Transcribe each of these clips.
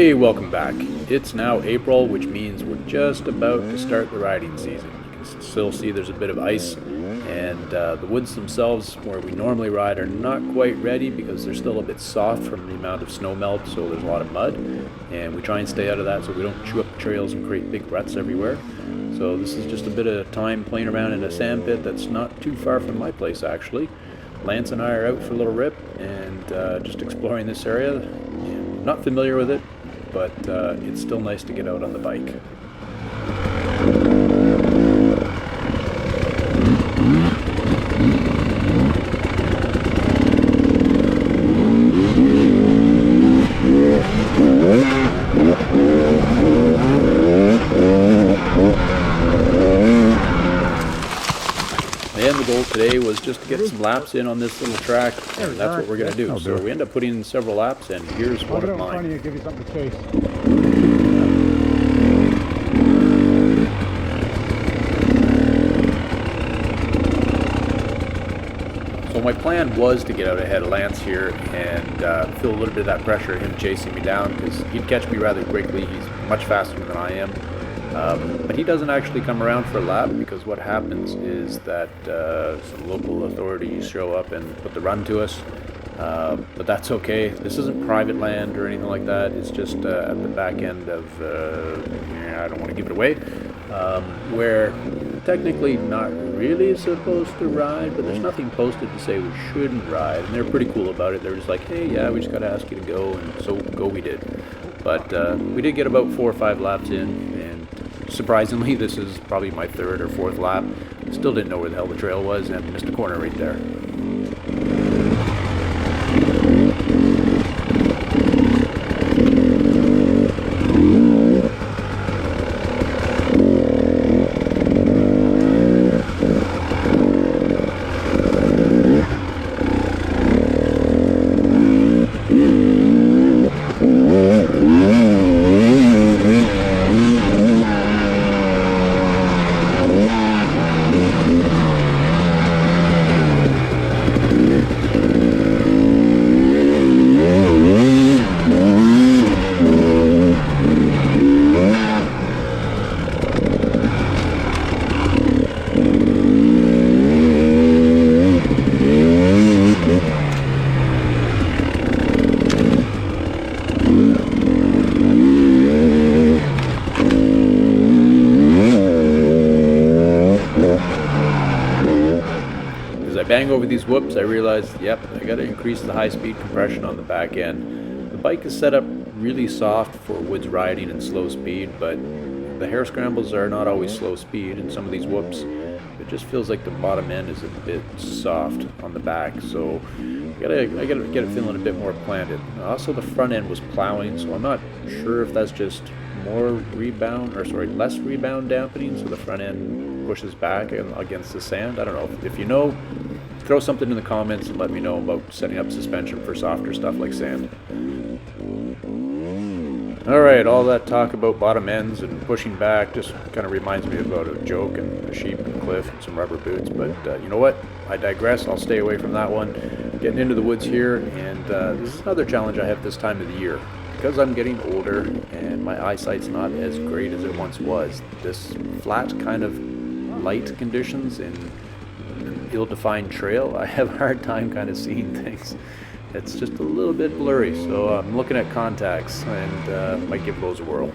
Hey, welcome back. It's now April, which means we're just about to start the riding season. You can still see there's a bit of ice, and the woods themselves, where we normally ride, are not quite ready because they're still a bit soft from the amount of snow melt, so there's a lot of mud, and we try and stay out of that so we don't chew up the trails and create big ruts everywhere. So this is just a bit of time playing around in a sand pit that's not too far from my place, actually. Lance and I are out for a little rip and just exploring this area. Not familiar with it, but it's still nice to get out on the bike. And the goal today was just to get some laps in on this little track, and that's what we're going to do. So we end up putting in several laps, and here's one of mine. Give you something to chase. So my plan was to get out ahead of Lance here and feel a little bit of that pressure of him chasing me down, because he'd catch me rather quickly. He's much faster than I am. But he doesn't actually come around for a lap, because what happens is that some local authorities show up and put the run to us. But that's okay. This isn't private land or anything like that. It's just at the back end of, I don't want to give it away, where technically not really supposed to ride, but there's nothing posted to say we shouldn't ride. And they're pretty cool about it. They're just like, hey, yeah, we just got to ask you to go, and so go we did. But we did get about 4 or 5 laps in, and surprisingly, this is probably my 3rd or 4th lap. Still didn't know where the hell the trail was, and missed a corner right there. Bang over these whoops, I realized, yep, I got to increase the high-speed compression on the back end. The bike is set up really soft for woods riding and slow speed, but the hare scrambles are not always slow speed, and some of these whoops, it just feels like the bottom end is a bit soft on the back, so I gotta get it feeling a bit more planted. Also, the front end was plowing, so I'm not sure if that's just less rebound dampening, so the front end pushes back against the sand. I don't know. If you know, throw something in the comments and let me know about setting up suspension for softer stuff like sand. Alright, all that talk about bottom ends and pushing back just kind of reminds me about a joke and a sheep and a cliff and some rubber boots, but you know what? I digress. I'll stay away from that one. Getting into the woods here, and this is another challenge I have this time of the year. Because I'm getting older and my eyesight's not as great as it once was, this flat kind of light conditions in an ill-defined trail, I have a hard time kind of seeing things. It's just a little bit blurry, so I'm looking at contacts and might give those a whirl.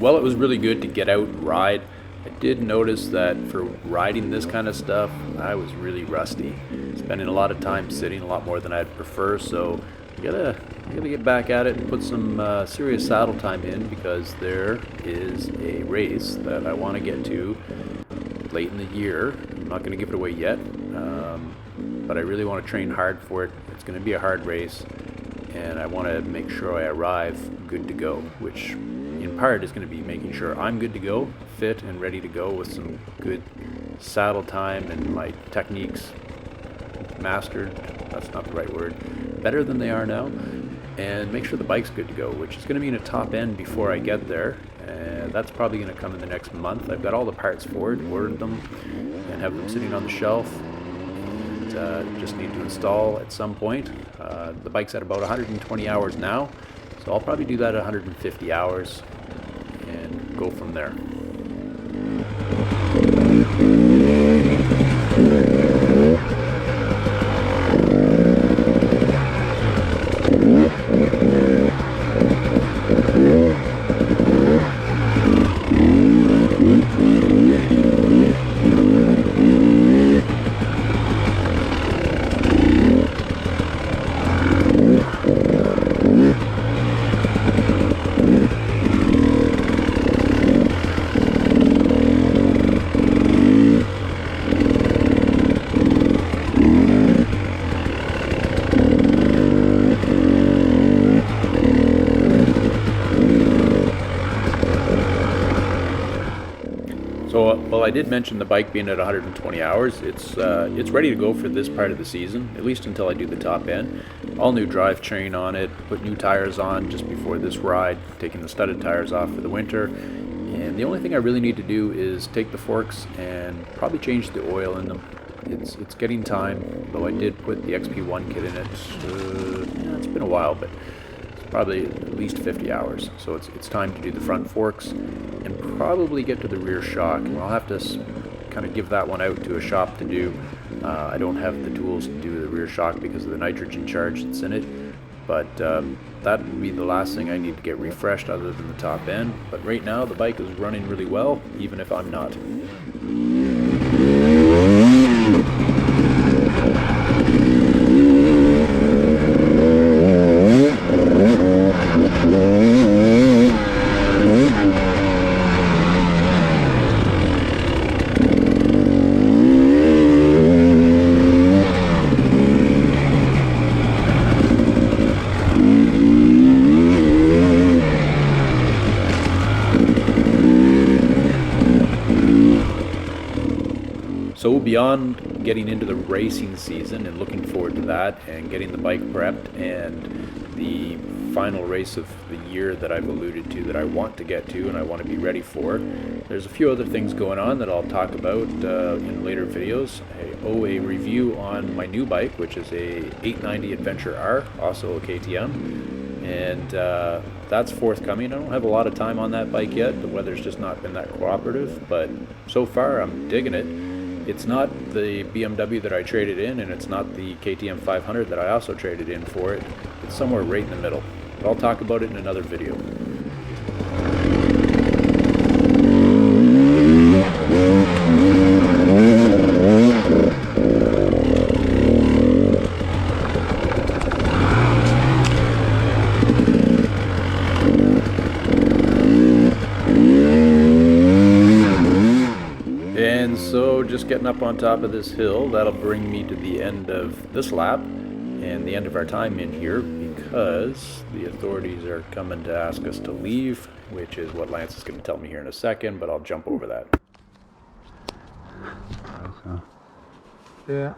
Well, it was really good to get out and ride. I did notice that for riding this kind of stuff, I was really rusty. Spending a lot of time sitting, a lot more than I'd prefer, so I gotta get back at it and put some serious saddle time in, because there is a race that I want to get to late in the year. I'm not going to give it away yet, but I really want to train hard for it. It's going to be a hard race, and I want to make sure I arrive good to go, which in part is going to be making sure I'm good to go, fit and ready to go with some good saddle time and my techniques mastered, that's not the right word, better than they are now, and make sure the bike's good to go, which is going to mean a top end before I get there, and that's probably going to come in the next month. I've got all the parts for it, ordered them, and have them sitting on the shelf, and just need to install at some point. The bike's at about 120 hours now, so I'll probably do that at 150 hours and go from there. So, well, I did mention the bike being at 120 hours. It's ready to go for this part of the season, at least until I do the top end. All new drivetrain on it, put new tires on just before this ride, taking the studded tires off for the winter. And the only thing I really need to do is take the forks and probably change the oil in them. It's getting time, though I did put the XP1 kit in it. Yeah, it's been a while, but probably at least 50 hours. So it's time to do the front forks and probably get to the rear shock. And I'll have to kind of give that one out to a shop to do. I don't have the tools to do the rear shock because of the nitrogen charge that's in it. But that would be the last thing I need to get refreshed other than the top end. But right now the bike is running really well, even if I'm not. So beyond getting into the racing season and looking forward to that and getting the bike prepped and the final race of the year that I've alluded to that I want to get to and I want to be ready for, there's a few other things going on that I'll talk about in later videos. I owe a review on my new bike, which is a 890 Adventure R, also a KTM, and that's forthcoming. I don't have a lot of time on that bike yet. The weather's just not been that cooperative, but so far I'm digging it. It's not the BMW that I traded in, and it's not the KTM 500 that I also traded in for it. It's somewhere right in the middle. But I'll talk about it in another video. And so just getting up on top of this hill, that'll bring me to the end of this lap and the end of our time in here, because the authorities are coming to ask us to leave, which is what Lance is going to tell me here in a second, but I'll jump over that. Yeah.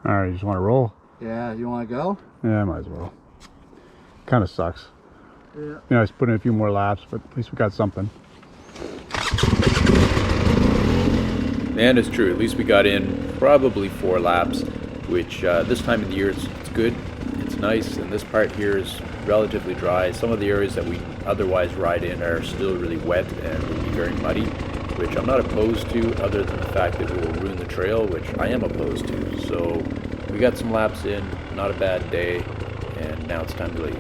All right, you just want to roll? Yeah, you want to go? Yeah, I might as well. Kind of sucks. Yeah. You know, I was putting in a few more laps, but at least we got something. And it's true, at least we got in probably 4 laps, which this time of the year it's good, it's nice, and this part here is relatively dry. Some of the areas that we otherwise ride in are still really wet and will be very muddy, which I'm not opposed to, other than the fact that it will ruin the trail, which I am opposed to. So we got some laps in, not a bad day, and now it's time to leave.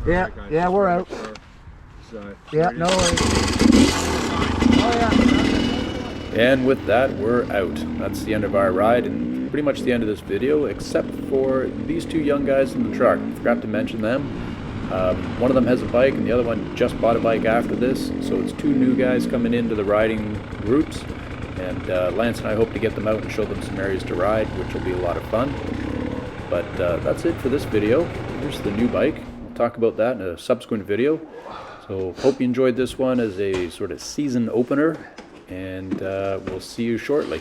Yeah, yeah, we're out. Yeah, no worries. Oh yeah. And with that, we're out. That's the end of our ride and pretty much the end of this video, except for these 2 young guys in the truck. Forgot to mention them. One of them has a bike and the other one just bought a bike after this. So it's 2 new guys coming into the riding groups. And Lance and I hope to get them out and show them some areas to ride, which will be a lot of fun. But that's it for this video. Here's the new bike. We'll talk about that in a subsequent video. So hope you enjoyed this one as a sort of season opener, and we'll see you shortly.